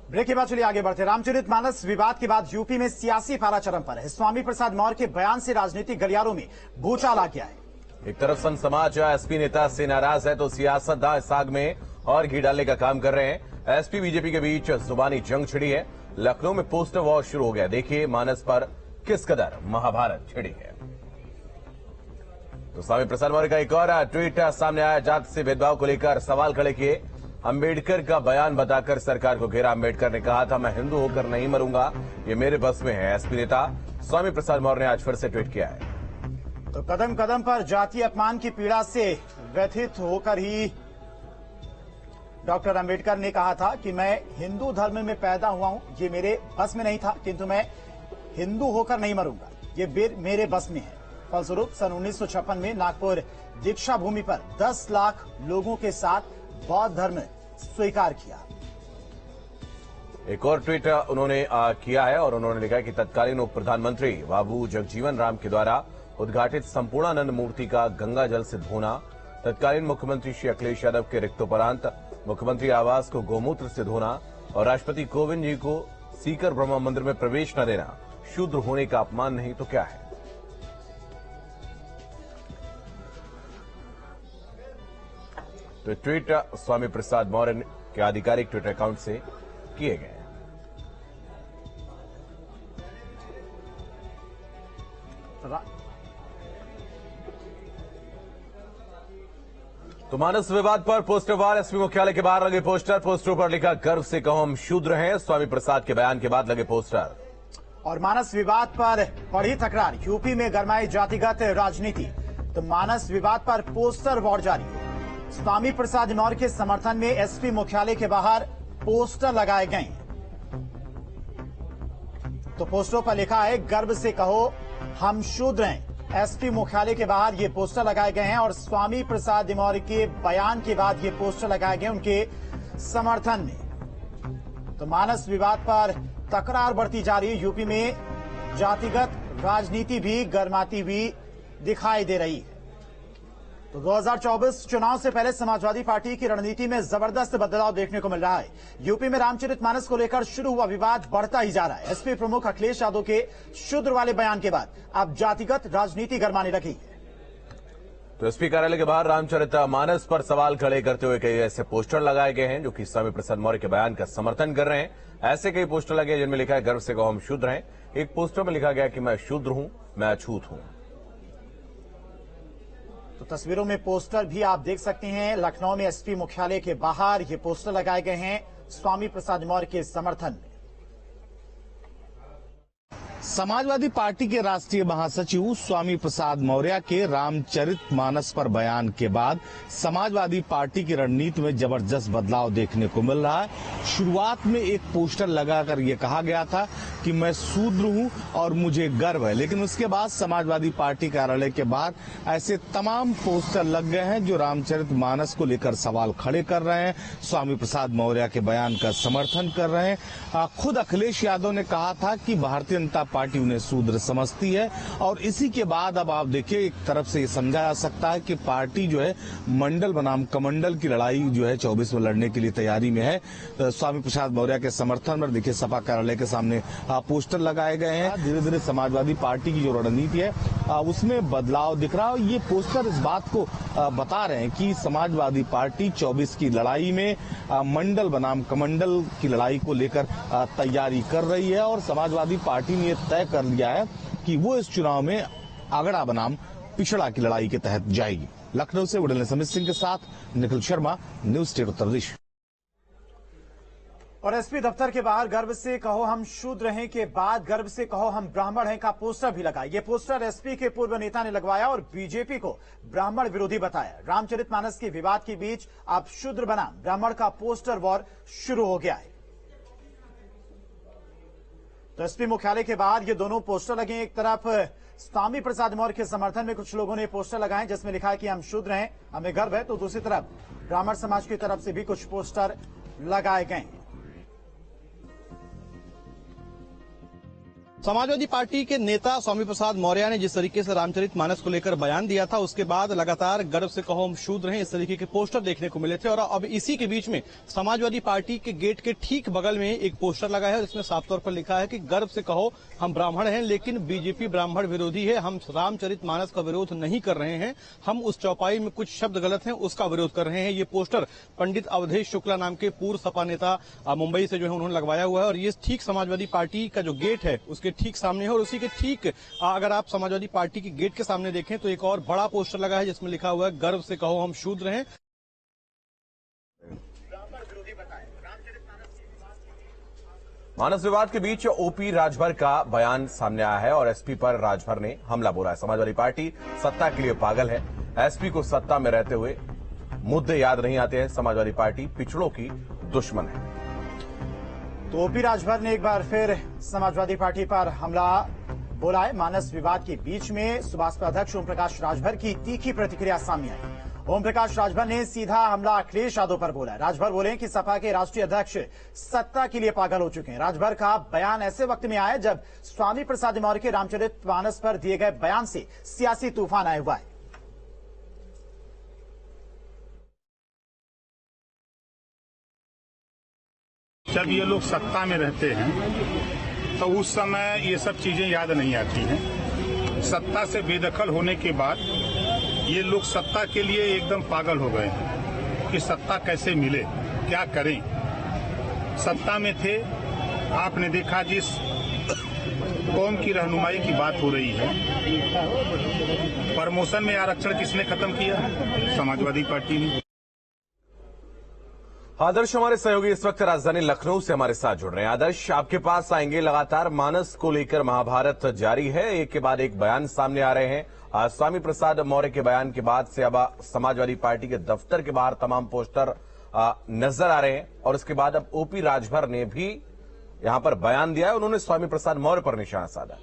Break के बाद चलिए आगे बढ़ते। रामचरितमानस विवाद के बाद यूपी में सियासी पारा चरम पर है। स्वामी प्रसाद मौर्य के बयान से राजनीतिक गलियारों में भूचाल आ गया है। एक तरफ संत समाज एसपी नेता से नाराज है तो सियासतदान इस आग में और घी डालने का काम कर रहे हैं। एसपी बीजेपी के बीच जुबानी जंग छिड़ी है। लखनऊ में पोस्टर वॉर शुरू हो गया। देखिए मानस पर किस कदर महाभारत छिड़ी है। तो स्वामी प्रसाद मौर्य का एक और ट्वीट सामने आया। जात से भेदभाव को लेकर सवाल खड़े किए। अंबेडकर का बयान बताकर सरकार को घेरा। अंबेडकर ने कहा था मैं हिंदू होकर नहीं मरूंगा, ये मेरे बस में है। एसपी नेता स्वामी प्रसाद मौर्य ने आज फिर से ट्वीट किया है। तो कदम कदम पर जातीय अपमान की पीड़ा से व्यथित होकर ही डॉक्टर अंबेडकर ने कहा था कि मैं हिंदू धर्म में पैदा हुआ हूं, ये मेरे बस में नहीं था, किंतु मैं हिंदू होकर नहीं मरूंगा, ये मेरे बस में है। फलस्वरूप सन 1956 में नागपुर दीक्षा भूमि पर 10 लाख लोगों के साथ बौद्ध धर्म स्वीकार किया। एक और ट्वीट उन्होंने किया है और उन्होंने लिखा है कि तत्कालीन उप प्रधानमंत्री बाबू जगजीवन राम के द्वारा उद्घाटित संपूर्णानंद मूर्ति का गंगा जल से धोना, तत्कालीन मुख्यमंत्री श्री अखिलेश यादव के रिक्तोपरांत मुख्यमंत्री आवास को गोमूत्र से धोना और राष्ट्रपति कोविंद जी को सीकर ब्रह्मा मंदिर में प्रवेश न देना शूद्र होने का अपमान नहीं तो क्या है। तो ट्वीट स्वामी प्रसाद मौर्य के आधिकारिक ट्विटर अकाउंट से किए गए। तो मानस विवाद पर पोस्टर वार। एसपी मुख्यालय के बाहर लगे पोस्टर। पोस्टरों पर लिखा गर्व से कहो हम शूद्र हैं। स्वामी प्रसाद के बयान के बाद लगे पोस्टर। और मानस विवाद पर बढ़ी तकरार। यूपी में गरमाई जातिगत राजनीति। तो मानस विवाद पर पोस्टर वॉर जारी है। स्वामी प्रसाद मौर्य के समर्थन में एसपी मुख्यालय के बाहर पोस्टर लगाए गए। तो पोस्टरों पर लिखा है गर्व से कहो हम शूद्र हैं। एसपी मुख्यालय के बाहर ये पोस्टर लगाए गए हैं और स्वामी प्रसाद मौर्य के बयान के बाद ये पोस्टर लगाए गए उनके समर्थन में। तो मानस विवाद पर तकरार बढ़ती जा रही है। यूपी में जातिगत राजनीति भी गरमाती हुई दिखाई दे रही है। तो 2024 चुनाव से पहले समाजवादी पार्टी की रणनीति में जबरदस्त बदलाव देखने को मिल रहा है। यूपी में रामचरितमानस को लेकर शुरू हुआ विवाद बढ़ता ही जा रहा है। एसपी प्रमुख अखिलेश यादव के शूद्र वाले बयान के बाद अब जातिगत राजनीति गरमाने लगी है। तो एसपी कार्यालय के बाहर रामचरितमानस पर सवाल खड़े करते हुए कई ऐसे पोस्टर लगाए गए हैं जो कि स्वामी प्रसाद मौर्य के बयान का समर्थन कर रहे हैं। ऐसे कई पोस्टर लगे जिनमें लिखा है गर्व से कहो हम शूद्र हैं। एक पोस्टर में लिखा गया कि मैं शूद्र हूं, मैं अछूत हूं। तो तस्वीरों में पोस्टर भी आप देख सकते हैं। लखनऊ में एसपी मुख्यालय के बाहर ये पोस्टर लगाए गए हैं स्वामी प्रसाद मौर्य के समर्थन में। समाजवादी पार्टी के राष्ट्रीय महासचिव स्वामी प्रसाद मौर्य के रामचरितमानस पर बयान के बाद समाजवादी पार्टी की रणनीति में जबरदस्त बदलाव देखने को मिल रहा है। शुरुआत में एक पोस्टर लगाकर यह कहा गया था कि मैं शूद्र हूं और मुझे गर्व है, लेकिन उसके बाद समाजवादी पार्टी कार्यालय के बाहर ऐसे तमाम पोस्टर लग गए हैं जो रामचरितमानस को लेकर सवाल खड़े कर रहे हैं, स्वामी प्रसाद मौर्य के बयान का समर्थन कर रहे हैं। खुद अखिलेश यादव ने कहा था कि भारतीय जनता पार्टी उन्हें शूद्र समझती है और इसी के बाद अब आप देखिए एक तरफ से ये समझा जा सकता है कि पार्टी जो है मंडल बनाम कमंडल की लड़ाई जो है 24 में लड़ने के लिए तैयारी में है। तो स्वामी प्रसाद मौर्य के समर्थन में देखिए सपा कार्यालय के सामने पोस्टर लगाए गए हैं। धीरे धीरे समाजवादी पार्टी की जो रणनीति है उसमें बदलाव दिख रहा है। ये पोस्टर इस बात को बता रहे हैं कि समाजवादी पार्टी 24 की लड़ाई में मंडल बनाम कमंडल की लड़ाई को लेकर तैयारी कर रही है और समाजवादी पार्टी ने तय कर लिया है कि वो इस चुनाव में अगड़ा बनाम पिछड़ा की लड़ाई के तहत जाएगी। लखनऊ से वडल समित सिंह के साथ निखिल शर्मा, न्यूज स्टेट उत्तर प्रदेश। और एसपी दफ्तर के बाहर गर्व से कहो हम शूद्र हैं के बाद गर्व से कहो हम ब्राह्मण हैं का पोस्टर भी लगा। ये पोस्टर एसपी के पूर्व नेता ने लगवाया और बीजेपी को ब्राह्मण विरोधी बताया। रामचरितमानस के विवाद के बीच अब शूद्र बनाम ब्राह्मण का पोस्टर वॉर शुरू हो गया है। तो एसपी मुख्यालय के बाहर ये दोनों पोस्टर लगे। एक तरफ स्वामी प्रसाद मौर्य के समर्थन में कुछ लोगों ने पोस्टर लगाए जिसमें लिखा है कि हम शूद्र हैं, हमें गर्व है, तो दूसरी तरफ ब्राह्मण समाज की तरफ से भी कुछ पोस्टर लगाए गए हैं। समाजवादी पार्टी के नेता स्वामी प्रसाद मौर्य ने जिस तरीके से रामचरितमानस को लेकर बयान दिया था, उसके बाद लगातार गर्व से कहो हम शूद्र हैं, इस तरीके के पोस्टर देखने को मिले थे। और अब इसी के बीच में समाजवादी पार्टी के गेट के ठीक बगल में एक पोस्टर लगा है, जिसमें साफ तौर पर लिखा है कि गर्व से कहो हम ब्राह्मण हैं, लेकिन बीजेपी ब्राह्मण विरोधी है। हम रामचरितमानस का विरोध नहीं कर रहे हैं, हम उस चौपाई में कुछ शब्द गलत हैं उसका विरोध कर रहे हैं। ये पोस्टर पंडित अवधेश शुक्ला नाम के पूर्व सपा नेता मुंबई से जो है उन्होंने लगवाया हुआ है, और ये ठीक समाजवादी पार्टी का जो गेट है उसके ठीक सामने है। और उसी के ठीक अगर आप समाजवादी पार्टी के गेट के सामने देखें तो एक और बड़ा पोस्टर लगा है, जिसमें लिखा हुआ है गर्व से कहो हम शूद्र हैं। मानस विवाद के बीच ओपी राजभर का बयान सामने आया है और एसपी पर राजभर ने हमला बोला है। समाजवादी पार्टी सत्ता के लिए पागल है, एसपी को सत्ता में रहते हुए मुद्दे याद नहीं आते हैं, समाजवादी पार्टी पिछड़ों की दुश्मन है। तो ओपी राजभर ने एक बार फिर समाजवादी पार्टी पर हमला बोला है। मानस विवाद के बीच में सुभाष अध्यक्ष ओम प्रकाश राजभर की तीखी प्रतिक्रिया सामने आई। ओम प्रकाश राजभर ने सीधा हमला अखिलेश यादव पर बोला। राजभर बोले कि सपा के राष्ट्रीय अध्यक्ष सत्ता के लिए पागल हो चुके हैं। राजभर का बयान ऐसे वक्त में आया जब स्वामी प्रसाद मौर्य के रामचरितमानस पर दिए गए बयान से सियासी तूफान आया हुआ है। जब ये लोग सत्ता में रहते हैं तो उस समय ये सब चीजें याद नहीं आती हैं। सत्ता से बेदखल होने के बाद ये लोग सत्ता के लिए एकदम पागल हो गए हैं कि सत्ता कैसे मिले, क्या करें। सत्ता में थे, आपने देखा जिस कौम की रहनुमाई की बात हो रही है, प्रमोशन में आरक्षण किसने खत्म किया? समाजवादी पार्टी ने। आदर्श हमारे सहयोगी इस वक्त राजधानी लखनऊ से हमारे साथ जुड़ रहे हैं। आदर्श, आपके पास आएंगे। लगातार मानस को लेकर महाभारत जारी है, एक के बाद एक बयान सामने आ रहे हैं। स्वामी प्रसाद मौर्य के बयान के बाद से अब समाजवादी पार्टी के दफ्तर के बाहर तमाम पोस्टर नजर आ रहे हैं, और इसके बाद अब ओपी राजभर ने भी यहां पर बयान दिया है। उन्होंने स्वामी प्रसाद मौर्य पर निशाना साधा।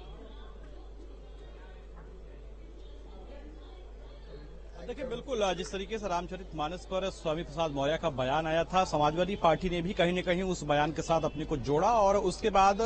देखिए, बिल्कुल जिस तरीके से रामचरितमानस पर स्वामी प्रसाद मौर्य का बयान आया था, समाजवादी पार्टी ने भी कहीं न कहीं उस बयान के साथ अपने को जोड़ा, और उसके बाद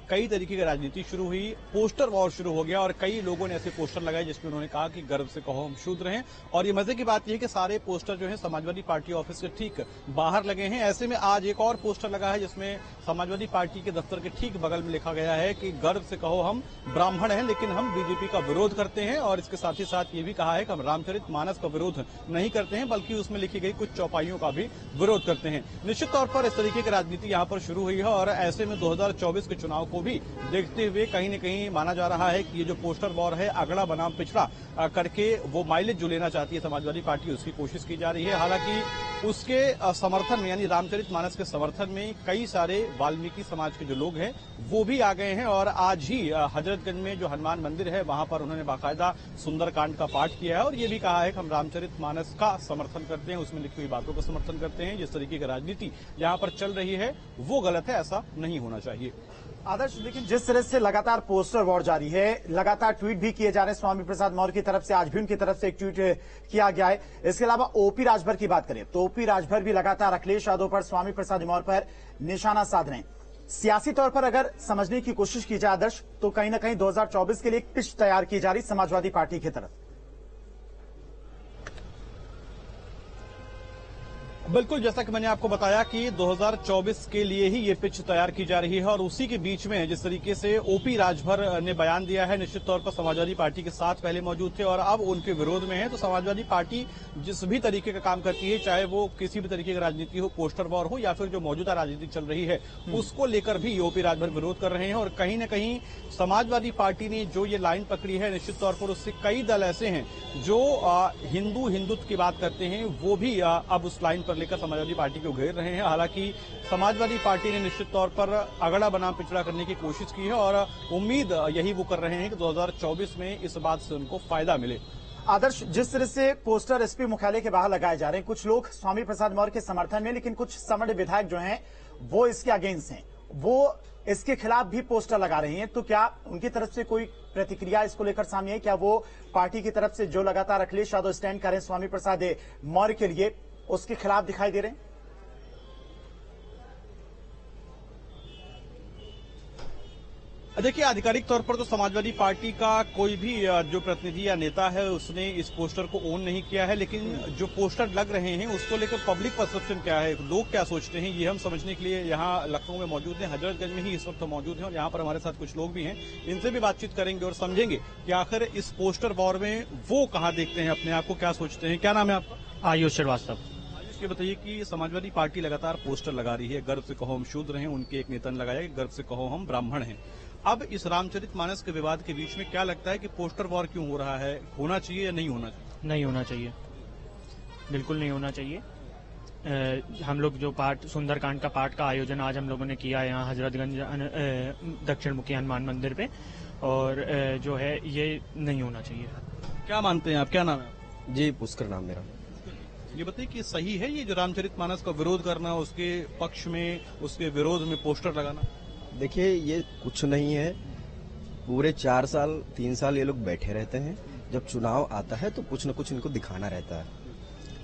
कई तरीके की राजनीति शुरू हुई, पोस्टर वॉर शुरू हो गया, और कई लोगों ने ऐसे पोस्टर लगाए जिसमें उन्होंने कहा कि गर्व से कहो हम शूद्र हैं। और ये मजे की बात यह है कि सारे पोस्टर जो है समाजवादी पार्टी ऑफिस के ठीक बाहर लगे हैं। ऐसे में आज एक और पोस्टर लगा है जिसमें समाजवादी पार्टी के दफ्तर के ठीक बगल में लिखा गया है कि गर्व से कहो हम ब्राह्मण हैं, लेकिन हम बीजेपी का विरोध करते हैं। और इसके साथ ही साथ ये भी कहा है कि हम रामचरितमानस का विरोध नहीं करते हैं, बल्कि उसमें लिखी गई कुछ चौपाइयों का भी विरोध करते हैं। निश्चित तौर पर इस तरीके की राजनीति यहां पर शुरू हुई है, और ऐसे में 2024 के चुनाव को भी देखते हुए कहीं न कहीं माना जा रहा है कि ये जो पोस्टर वॉर है, अगड़ा बनाम पिछड़ा करके वो माइलेज जो लेना चाहती है समाजवादी पार्टी, उसकी कोशिश की जा रही है। हालांकि उसके समर्थन में, यानी रामचरितमानस के समर्थन में कई सारे वाल्मीकि समाज के जो लोग हैं वो भी आ गए हैं, और आज ही हजरतगंज में जो हनुमान मंदिर है वहां पर उन्होंने बाकायदा सुंदरकांड का पाठ किया है, और ये भी कहा है कि हम रामचरितमानस का समर्थन करते हैं, उसमें लिखी हुई बातों का समर्थन करते हैं। जिस तरीके की राजनीति यहां पर चल रही है वो गलत है, ऐसा नहीं होना चाहिए। आदर्श, लेकिन जिस तरह से लगातार पोस्टर वॉर जारी है, लगातार ट्वीट भी किए जा रहे हैं स्वामी प्रसाद मौर्य की तरफ से, आज भी उनकी तरफ से एक ट्वीट किया गया है। इसके अलावा ओपी राजभर की बात करें तो ओपी राजभर भी लगातार अखिलेश यादव पर, स्वामी प्रसाद मौर्य पर निशाना साध रहे हैं। सियासी तौर पर अगर समझने की कोशिश की जाए आदर्श, तो कहीं ना कहीं 2024 के लिए एक पिच तैयार की जा रही समाजवादी पार्टी की तरफ। बिल्कुल, जैसा कि मैंने आपको बताया कि 2024 के लिए ही ये पिच तैयार की जा रही है, और उसी के बीच में जिस तरीके से ओपी राजभर ने बयान दिया है, निश्चित तौर पर समाजवादी पार्टी के साथ पहले मौजूद थे और अब उनके विरोध में है। तो समाजवादी पार्टी जिस भी तरीके का काम करती है, चाहे वो किसी भी तरीके की राजनीति हो, पोस्टर वॉर हो, या फिर जो मौजूदा राजनीति चल रही है उसको लेकर भी ओपी राजभर विरोध कर रहे हैं। और कहीं न कहीं समाजवादी पार्टी ने जो ये लाइन पकड़ी है, निश्चित तौर पर उससे कई दल ऐसे हैं जो हिंदुत्व की बात करते हैं, वो भी अब उस लाइन पर लेकर समाजवादी पार्टी को घेर रहे हैं। हालांकि समाजवादी पार्टी ने निश्चित तौर पर अगड़ा बनाम पिछड़ा करने की कोशिश की है, और उम्मीद यही वो कर रहे हैं कि 2024 में इस बात से उनको फायदा मिले। आदर्श, जिस तरह से पोस्टर एसपी मुख्यालय के बाहर लगाए जा रहे हैं, कुछ लोग स्वामी प्रसाद मौर्य के समर्थन में, लेकिन कुछ समर्थ विधायक जो हैं वो इसके अगेंस्ट हैं, वो इसके खिलाफ भी पोस्टर लगा रहे हैं। तो क्या उनकी तरफ से कोई प्रतिक्रिया इसको लेकर सामने है? क्या वो पार्टी की तरफ से जो लगातार अखिलेश यादव स्टैंड कर रहे हैं स्वामी प्रसाद मौर्य के लिए, उसके खिलाफ दिखाई दे रहे हैं? देखिए, आधिकारिक तौर पर तो समाजवादी पार्टी का कोई भी जो प्रतिनिधि या नेता है उसने इस पोस्टर को ओन नहीं किया है, लेकिन जो पोस्टर लग रहे हैं उसको लेकर पब्लिक परसेप्शन क्या है, लोग क्या सोचते हैं, ये हम समझने के लिए यहाँ लखनऊ में मौजूद हैं। हजरतगंज में ही इस वक्त मौजूद हैं और यहाँ पर हमारे साथ कुछ लोग भी हैं। इनसे भी बातचीत करेंगे और समझेंगे कि आखिर इस पोस्टर वॉर में वो कहाँ देखते हैं अपने आप को, क्या सोचते हैं। क्या नाम है आपका? आयुष श्रीवास्तव। ये बताइए कि समाजवादी पार्टी लगातार पोस्टर लगा रही है, गर्व से कहो हम शूद्र हैं, उनके एक नेता ने लगाया कि गर्व से कहो हम ब्राह्मण हैं। अब इस रामचरितमानस के विवाद के बीच में क्या लगता है कि पोस्टर वॉर क्यों हो रहा है, होना चाहिए या नहीं होना चाहिए? नहीं होना चाहिए, बिल्कुल नहीं होना चाहिए। हम लोग जो पाठ सुंदरकांड का पाठ का आयोजन आज हम लोगों ने किया है यहाँ हजरतगंज दक्षिण मुखी हनुमान मंदिर पे, और जो है ये नहीं होना चाहिए। क्या मानते हैं आप? क्या नाम है? जी, पुष्कर नाम मेरा। ये बताइए कि सही है ये जो रामचरितमानस का विरोध करना, उसके पक्ष में, उसके विरोध में पोस्टर लगाना? देखिए, ये कुछ नहीं है। पूरे 4 साल 3 साल ये लोग बैठे रहते हैं। जब चुनाव आता है तो कुछ न कुछ इनको दिखाना रहता है।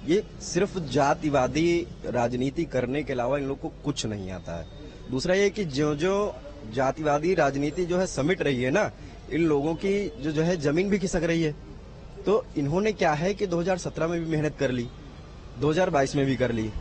ये सिर्फ जातिवादी राजनीति करने के अलावा इन लोग को कुछ नहीं आता है। दूसरा ये कि जो जो जातिवादी राजनीति जो है समिट रही है ना, इन लोगों की जो है जमीन भी खिसक रही है। तो इन्होंने क्या है कि 2017 में भी मेहनत कर ली, 2022 में भी कर ली,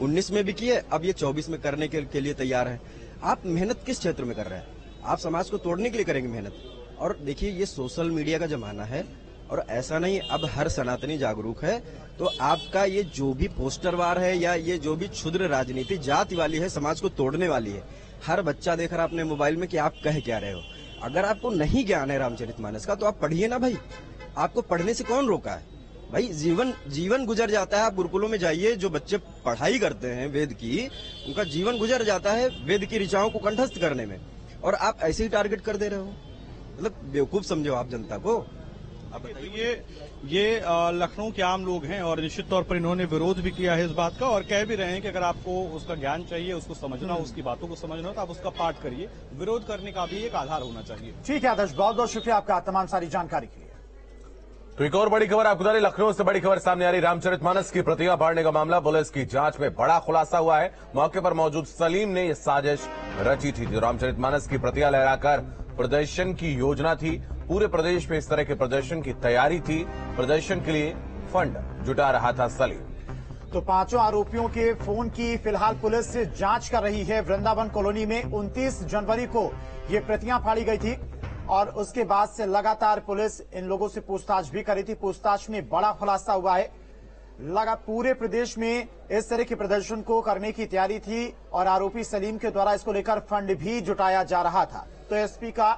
19 में भी की है, अब ये 24 में करने के लिए तैयार है। आप मेहनत किस क्षेत्र में कर रहे हैं? आप समाज को तोड़ने के लिए करेंगे मेहनत। और देखिए, ये सोशल मीडिया का जमाना है और ऐसा नहीं, अब हर सनातनी जागरूक है। तो आपका ये जो भी पोस्टर वार है या ये जो भी क्षुद्र राजनीति जाति वाली है, समाज को तोड़ने वाली है। हर बच्चा देख रहा है अपने मोबाइल में कि आप कह क्या रहे हो। अगर आपको नहीं ज्ञान है रामचरितमानस का तो आप पढ़िए ना भाई। आपको पढ़ने से कौन रोका है भाई? जीवन गुजर जाता है। आप गुरुकुलों में जाइए, जो बच्चे पढ़ाई करते हैं वेद की, उनका जीवन गुजर जाता है वेद की ऋचाओं को कंठस्थ करने में, और आप ऐसे ही टारगेट कर दे रहे हो। मतलब बेवकूफ समझो आप जनता को। अब ये लखनऊ के आम लोग हैं और निश्चित तौर पर इन्होंने विरोध भी किया है इस बात का, और कह भी रहे हैं कि अगर आपको उसका ज्ञान चाहिए, उसको समझना, उसकी बातों को समझना हो तो आप उसका पाठ करिए। विरोध करने का भी एक आधार होना चाहिए। ठीक है आदर्श, बहुत बहुत शुक्रिया आपका तमाम सारी जानकारी के लिए। तो एक और बड़ी खबर आपको बता दें, लखनऊ से बड़ी खबर सामने आ रही। रामचरितमानस की प्रतियां फाड़ने का मामला, पुलिस की जांच में बड़ा खुलासा हुआ है। मौके पर मौजूद सलीम ने यह साजिश रची थी। जो रामचरितमानस की प्रतियां लहराकर प्रदर्शन की योजना थी। पूरे प्रदेश में इस तरह के प्रदर्शन की तैयारी थी। प्रदर्शन के लिए फंड जुटा रहा था सलीम। तो 5 आरोपियों के फोन की फिलहाल पुलिस जांच कर रही है। वृंदावन कॉलोनी में 29 जनवरी को ये प्रतियां फाड़ी गई थी और उसके बाद से लगातार पुलिस इन लोगों से पूछताछ भी करी थी। पूछताछ में बड़ा खुलासा हुआ है। लगा पूरे प्रदेश में इस तरह के प्रदर्शन को करने की तैयारी थी और आरोपी सलीम के द्वारा इसको लेकर फंड भी जुटाया जा रहा था। तो एसपी का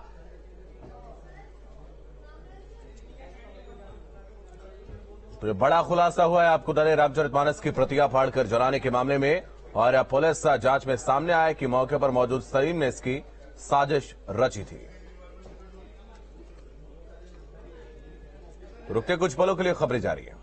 तो बड़ा खुलासा हुआ है आपको बता दें, रामचरितमानस की प्रतियां फाड़कर जलाने के मामले में, और पुलिस जांच में सामने आया कि मौके पर मौजूद सलीम ने इसकी साजिश रची थी। रुकते कुछ पलों के लिए खबरें जारी है।